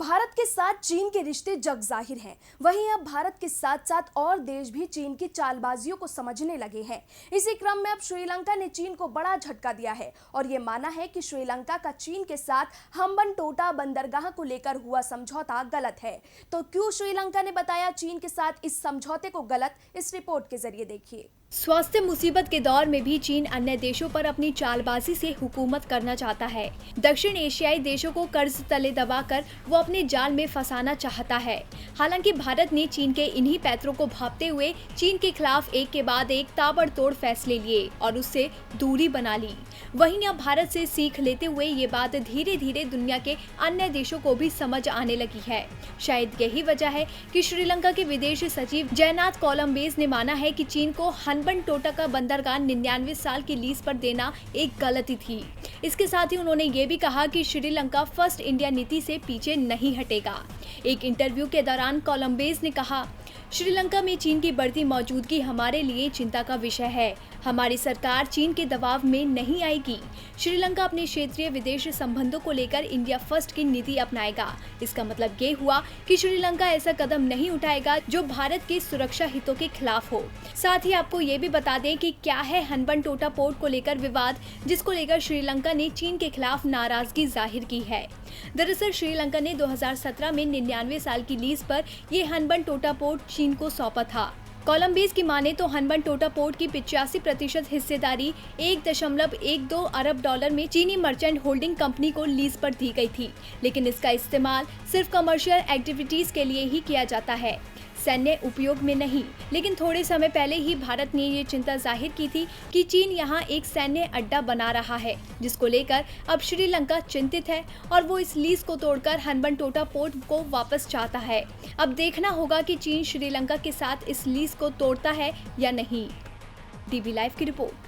भारत के साथ चीन के रिश्ते जग जाहिर हैं। वहीं अब भारत के साथ साथ और देश भी चीन की चालबाजियों को समझने लगे हैं। इसी क्रम में अब श्रीलंका ने चीन को बड़ा झटका दिया है और ये माना है कि श्रीलंका का चीन के साथ हम्बनटोटा बंदरगाह को लेकर हुआ समझौता गलत है। तो क्यों श्रीलंका ने बताया चीन के साथ इस समझौते को गलत, इस रिपोर्ट के जरिए देखिए। स्वास्थ्य मुसीबत के दौर में भी चीन अन्य देशों पर अपनी चालबाजी से हुकूमत करना चाहता है। दक्षिण एशियाई देशों को कर्ज तले दबाकर वो अपने जाल में फंसाना चाहता है। हालांकि भारत ने चीन के इन्हीं पैतरों को भांपते हुए चीन के खिलाफ एक के बाद एक ताबड़तोड़ फैसले लिए और उससे दूरी बना ली। वहीं अब भारत से सीख लेते हुए ये बात धीरे धीरे दुनिया के अन्य देशों को भी समझ आने लगी है। शायद यही वजह है कि श्रीलंका के विदेश सचिव जयनाथ कोलंबेस ने माना है कि चीन को हम्बनटोटा का बंदरगाह 99 साल की लीज पर देना एक गलती थी। इसके साथ ही उन्होंने ये भी कहा कि श्रीलंका फर्स्ट इंडिया नीति से पीछे नहीं हटेगा। एक इंटरव्यू के दौरान कोलंबेस ने कहा, श्रीलंका में चीन की बढ़ती मौजूदगी हमारे लिए चिंता का विषय है। हमारी सरकार चीन के दबाव में नहीं आएगी। श्रीलंका अपने क्षेत्रीय विदेश संबंधों को लेकर इंडिया फर्स्ट की नीति अपनाएगा। इसका मतलब ये हुआ कि श्रीलंका ऐसा कदम नहीं उठाएगा जो भारत के सुरक्षा हितों के खिलाफ हो। साथ ही आपको ये भी बता दें कि क्या है हम्बनटोटा पोर्ट को लेकर विवाद, जिसको लेकर श्रीलंका ने चीन के खिलाफ नाराजगी जाहिर की है। दरअसल श्रीलंका ने 2017 में 99 साल की लीज पर ये हम्बनटोटा पोर्ट चीन को सौंपा था। कोलंबेस की माने तो हम्बनटोटा पोर्ट की 85% हिस्सेदारी $1.12 अरब में चीनी मर्चेंट होल्डिंग कंपनी को लीज पर दी गई थी, लेकिन इसका इस्तेमाल सिर्फ कमर्शियल एक्टिविटीज के लिए ही किया जाता है, सैन्य उपयोग में नहीं। लेकिन थोड़े समय पहले ही भारत ने ये चिंता जाहिर की थी कि चीन यहाँ एक सैन्य अड्डा बना रहा है, जिसको लेकर अब श्रीलंका चिंतित है और वो इस लीज को तोड़कर हम्बनटोटा पोर्ट को वापस चाहता है। अब देखना होगा कि चीन श्रीलंका के साथ इस लीज को तोड़ता है या नहीं। डीबी लाइव की रिपोर्ट।